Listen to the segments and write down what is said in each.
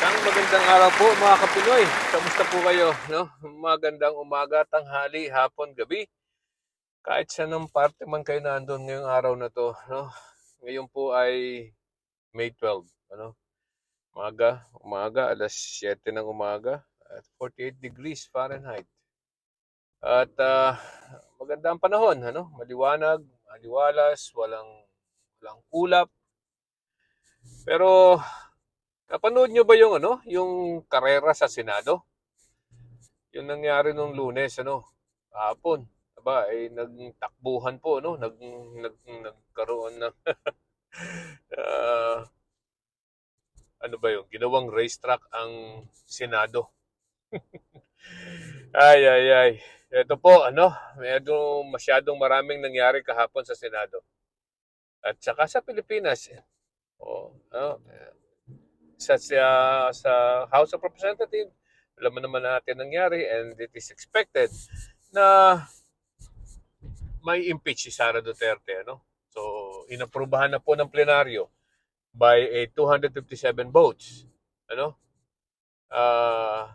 Isang magandang araw po mga Kapinoy. Kamusta po kayo? No? Magandang umaga, tanghali, hapon, gabi. Kahit sa nang parte man kayo nandun ngayong araw na to. No? Ngayon po ay May 12. Ano? Umaga, alas 7 ng umaga at 48 degrees Fahrenheit. At maganda ang panahon. Ano? Maliwanag, maliwalas, walang ulap. Pero napanood nyo ba yung karera sa Senado? Yung nangyari nung Lunes, kahapon. Aba, ay nagtakbuhan po, nagkaroon ng ah, ano ba yung ginawang racetrack ang Senado. Ay, ay, ay. Ito po, medyo masyadong maraming nangyari kahapon sa Senado. At saka sa Pilipinas, oh, sa House of Representatives, alam mo naman natin nangyari and it is expected na may impeach si Sara Duterte, ano? So, inaprubahan na po ng plenaryo by a 257 votes. Ano? Uh,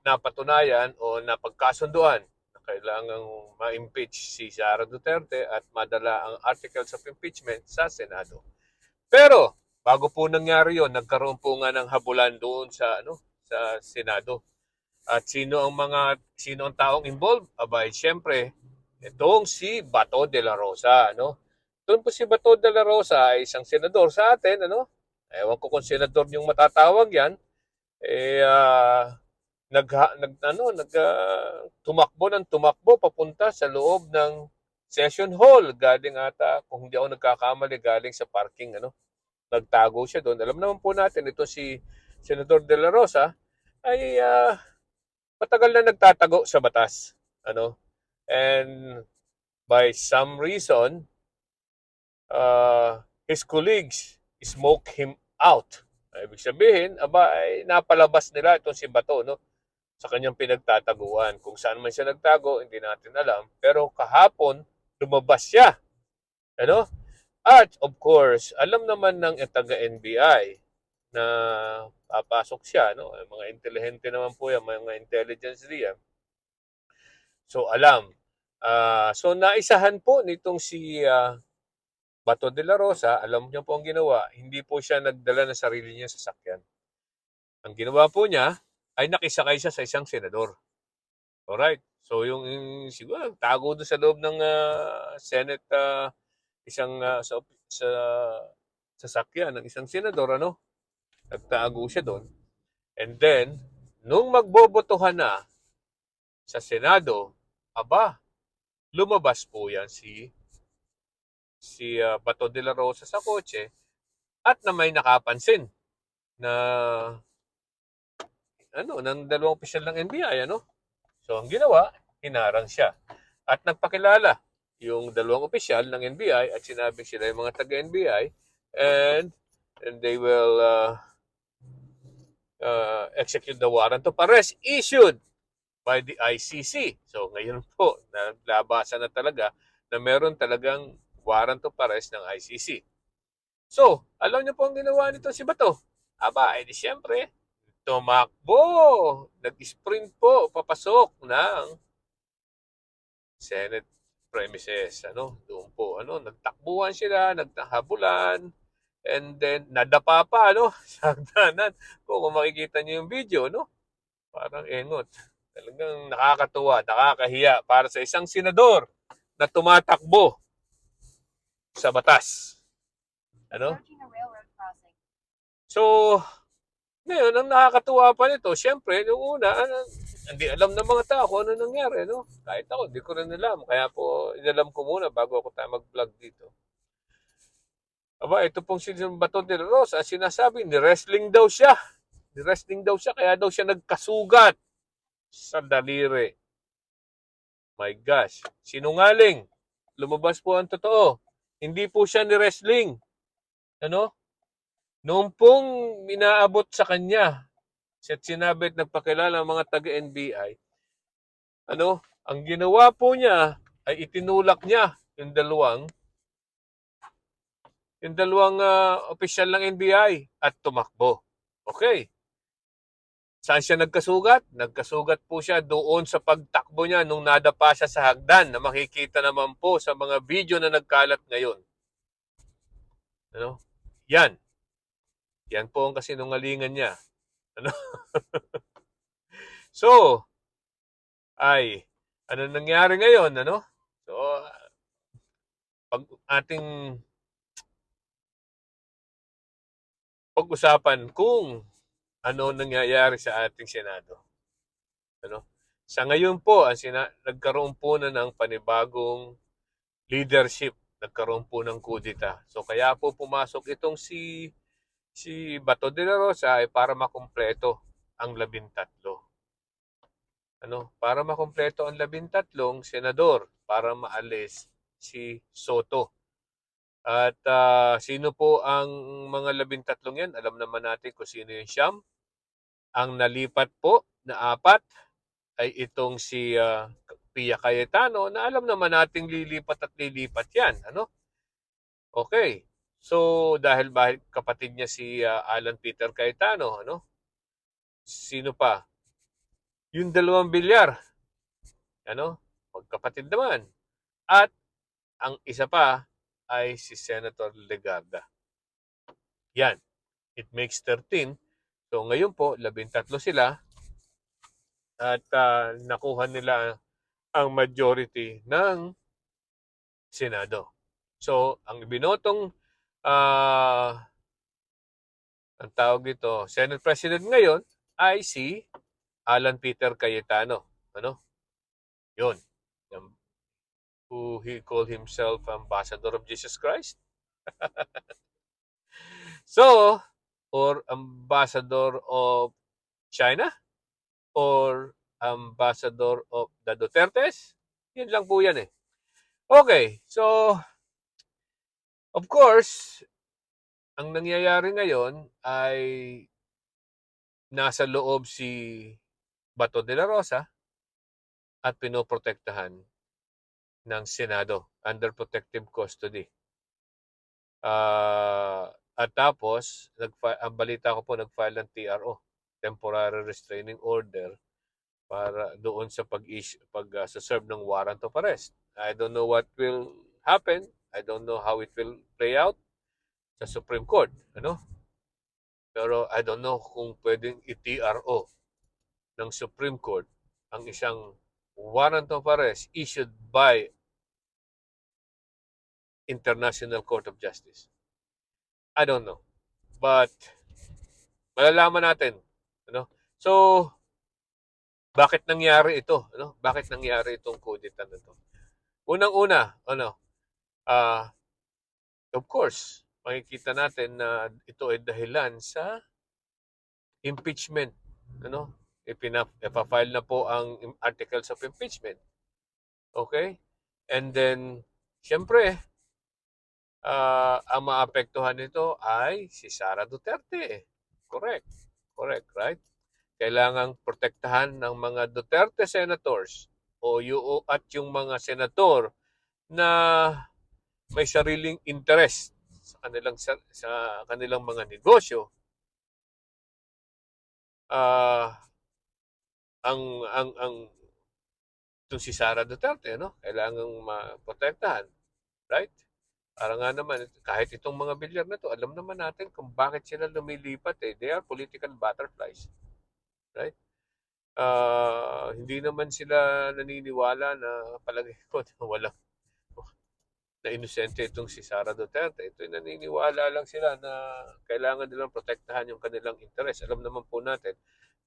Napatunayan o napagkasunduan na kailangang ma-impeach si Sara Duterte at madala ang articles of impeachment sa Senado. Pero, bago po nangyari yon, nagkaroon po nga ng habulan doon sa Senado. At sino ang taong involved? Abay, siyempre, itong si Bato de la Rosa, ano? Doon po si Bato de la Rosa ay isang senador sa atin, ano? Ewan ko kung senador yung matatawag yan. Eh, tumakbo papunta sa loob ng session hall. Galing ata, kung hindi ako nagkakamali, galing sa parking, ano? Nagtago siya doon. Alam naman po natin, ito si Senador de la Rosa ay matagal na nagtatago sa batas. Ano? And by some reason, his colleagues smoke him out. Ibig sabihin, ay napalabas nila itong si Bato, no? Sa kanyang pinagtataguan. Kung saan man siya nagtago, hindi natin alam. Pero kahapon, lumabas siya. Ano? At of course, alam naman ng taga-NBI na papasok siya, no? Mga intelihente naman po yan, mga intelligence diyan. So alam. So naisahan po nitong si Bato de la Rosa, alam niyo po ang ginawa, hindi po siya nagdala ng sarili niya sa sasakyan. Ang ginawa po niya ay nakisakay siya sa isang senador. Alright. So yung siguro tago doon sa loob ng Senate, isang sa sasakyan ng isang senador, ano? Nagtago siya doon. And then nung magbobotohan na sa Senado, aba, lumabas po yan si Bato de la Rosa sa kotse at na may nakapansin na ng dalawang opisyal ng NBI, ano? So ang ginawa, hinarang siya at nagpakilala yung dalawang opisyal ng NBI at sinabing sila yung mga taga-NBI and they will execute the warrant of arrest issued by the ICC. So ngayon po, naglabasan na talaga na meron talagang warrant of arrest ng ICC. So, alam niyo po ang ginawa nito si Bato? Aba, edi siyempre, tumakbo, nag-sprint po, papasok ng Senate premises. Doon po, nagtakbuhan sila, nagtahabulan, and then, nadapa pa, sa hagdanan. Kung makikita niyo yung video, parang engot. Talagang nakakatuwa, nakakahiya para sa isang senador na tumatakbo sa batas. Ano? So, ngayon, ang nakakatuwa pa nito, syempre, noong una, hindi alam ng mga tao kung ano nangyari, no? Kahit ako, hindi ko rin alam. Kaya po, inalam ko muna bago ako tayo mag-vlog dito. Aba, ito pong si Bato de la Rosa, sinasabi, ni-wrestling daw siya. Ni-wrestling daw siya, kaya daw siya nagkasugat sa daliri. My gosh, sinungaling. Lumabas po ang totoo. Hindi po siya ni-wrestling. Ano? Noong pong minaabot sa kanya, at sinabi at nagpakilala ang mga taga-NBI, ang ginawa po niya ay itinulak niya yung dalawang yung dalawang opisyal ng NBI at tumakbo. Okay. Saan siya nagkasugat? Nagkasugat po siya doon sa pagtakbo niya nung nadapa siya sa hagdan na makikita naman po sa mga video na nagkalat ngayon. Ano? Yan. Yan po ang kasinungalingan niya. Ano? So, ay, ano nangyari ngayon? Ano? So, pag ating pag-usapan kung ano nangyayari sa ating Senado. Ano? Sa ngayon po, nagkaroon po na ng panibagong leadership. Nagkaroon po ng kudita. So kaya po pumasok itong si Bato de la Rosa ay para makumpleto ang 13. Ano? Para makumpleto ang 13 senador para maalis si Soto. At sino po ang mga 13 yan? Alam naman natin kung sino yung siyam. Ang nalipat po na 4 ay itong si Pia Cayetano na alam naman nating lilipat at lilipat yan. Ano? Okay. So, dahil kapatid niya si Alan Peter Cayetano, ano? Sino pa? Yung 2 bilyar. Ano? Magkapatid naman. At ang isa pa ay si Senator Legarda. Yan. It makes 13. So, ngayon po, 13 sila. At nakuha nila ang majority ng Senado. So, ang binotong ang tawag dito, Senate President ngayon ay si Alan Peter Cayetano. Ano? Yun. Who he called himself Ambassador of Jesus Christ. So, or Ambassador of China? Or Ambassador of the Dutertes? Yun lang po yan eh. Okay, so, of course, ang nangyayari ngayon ay nasa loob si Bato de la Rosa at pinoprotektahan ng Senado under protective custody. At tapos, ang balita ko po, nag-file ng TRO, Temporary Restraining Order, para doon sa pag-serve ng warrant of arrest. I don't know what will happen. I don't know how it will play out sa Supreme Court. Ano? Pero I don't know kung pwedeng i-TRO ng Supreme Court ang isang warrant of arrest issued by International Court of Justice. I don't know. But malalaman natin. Ano? So, bakit nangyari ito? Ano? Bakit nangyari itong kudeta na ito? Unang-una, of course, makikita natin na ito ay dahilan sa impeachment. Ano? Ipafile na po ang articles of impeachment. Okay? And then, siyempre, ang maapektuhan nito ay si Sara Duterte. Correct. Correct, right? Kailangang protektahan ng mga Duterte senators at yung mga senator na may sariling interest sa kanilang mga negosyo. Ang itong si Sara Duterte, no? Kailangang maprotektahan, right? Para nga naman, kahit itong mga bilyar na to, alam naman natin kung bakit sila lumilipat eh. They are political butterflies. Right? Hindi naman sila naniniwala na palagay ko na walang na inosente itong si Sara Duterte. Ito'y naniniwala lang sila na kailangan nilang protektahan yung kanilang interes. Alam naman po natin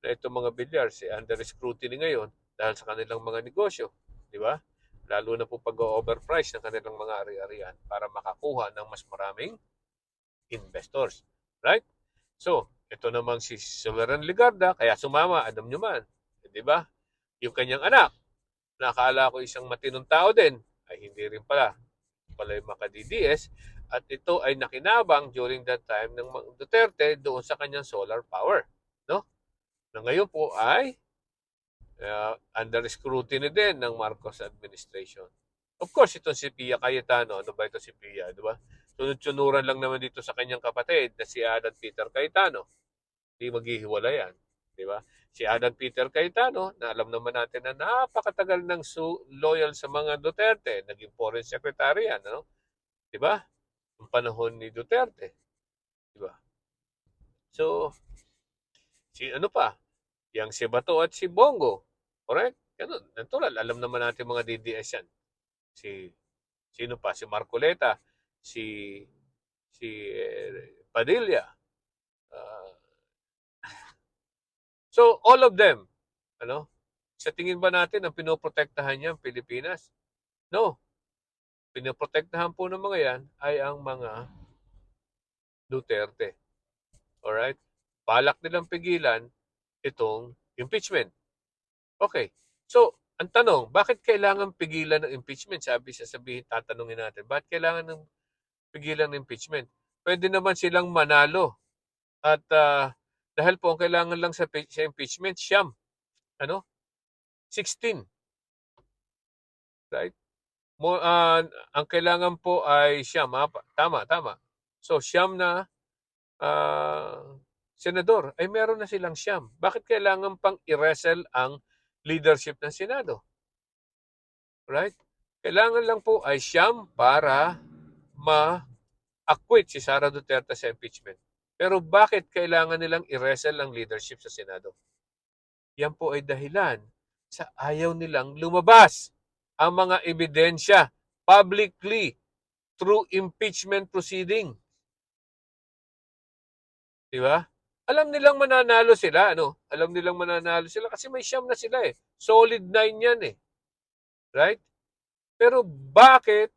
na itong mga bilyar under scrutiny ngayon dahil sa kanilang mga negosyo. Di ba? Lalo na po pag-overprice ng kanilang mga ari-arian para makakuha ng mas maraming investors. Right? So, ito namang si Sovereign Legarda, kaya sumama, alam nyo man. Di ba? Yung kanyang anak, nakala ko isang matinong tao din, ay hindi rin pala. Pala yung maka-DDS. At ito ay nakinabang during that time ng Duterte doon sa kanyang solar power. No? Na ngayon po ay under scrutiny din ng Marcos administration. Of course, itong si Pia Cayetano, ano ba ito si Pia, di ba? sunod-sunuran lang naman dito sa kanyang kapatid na si Adan Peter Cayetano. Hindi maghihiwala yan. Di ba? Si Adan Peter Cayetano, na alam naman natin na napakatagal ng loyal sa mga Duterte. Naging foreign secretary yan. Ano? Di ba? Ang panahon ni Duterte. Di ba? So, si ano pa? Yang si Bato at si Bongo. Correct? Ganun. Natural. Alam naman natin mga DDS yan. Si, sino pa? Si Marcoleta. Si Padilla. Uh, so, all of them, ano? Sa tingin ba natin ang pinoprotektahan niya ang Pilipinas? No. Pinoprotektahan po ng mga yan ay ang mga Duterte. Alright? Balak nilang pigilan itong impeachment. Okay. So, ang tanong, bakit kailangan pigilan ng impeachment? Sasabihin, tatanungin natin, bakit kailangan ng pigilan ng impeachment? Pwede naman silang manalo. At dahil po ang kailangan lang sa impeachment, siyam. 16. Right? Ang kailangan po ay siyam. Tama. So, siyam na senador. Ay meron na silang siyam. Bakit kailangan pang i-wrestle ang leadership ng Senado? Right? Kailangan lang po ay siyam para ma-acquit si Sara Duterte sa impeachment. Pero bakit kailangan nilang i-wrestle ang leadership sa Senado? Yan po ay dahilan sa ayaw nilang lumabas ang mga ebidensya publicly through impeachment proceeding. Di ba? Alam nilang mananalo sila, ano? Alam nilang mananalo sila kasi may siyam na sila eh. Solid 9 yan eh. Right? Pero bakit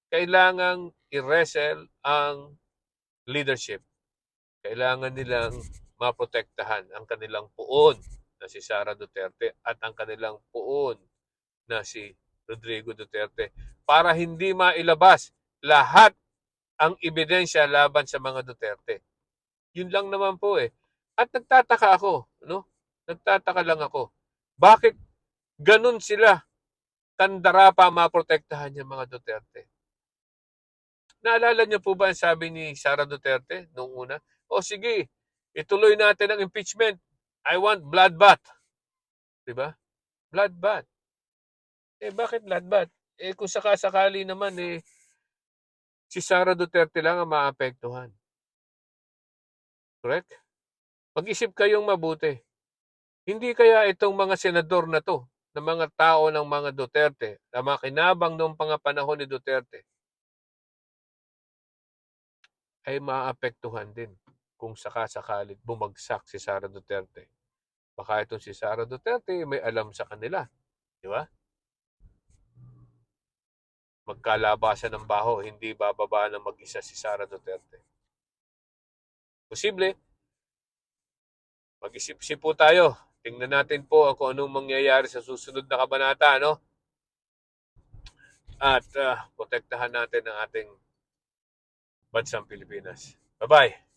kailangang i-wrestle ang leadership? Kailangan nilang maprotektahan ang kanilang puon na si Sara Duterte at ang kanilang puon na si Rodrigo Duterte para hindi mailabas lahat ang ebidensya laban sa mga Duterte. Yun lang naman po eh. At nagtataka ako, no? Nagtataka lang ako. Bakit ganun sila kandara pa maprotektahan yung mga Duterte? Naalala niyo po ba ang sabi ni Sara Duterte noong una? O sige, ituloy natin ang impeachment. I want bloodbath. Diba? Bloodbath. Bakit bloodbath? Kung sakasakali naman si Sara Duterte lang ang maapektuhan. Correct? Mag-isip kayong mabuti. Hindi kaya itong mga senador na to, na mga tao ng mga Duterte, na makinabang noong panahon ni Duterte, ay maapektuhan din kung sakasakalit bumagsak si Sara Duterte. Baka itong si Sara Duterte may alam sa kanila. Di ba? Magkalabasan ng baho, hindi bababa ng mag-isa si Sara Duterte. Posible, mag-isip-isip po tayo. Tingnan natin po kung anong mangyayari sa susunod na kabanata, no? At protektahan natin ang ating bansang Pilipinas. Bye-bye!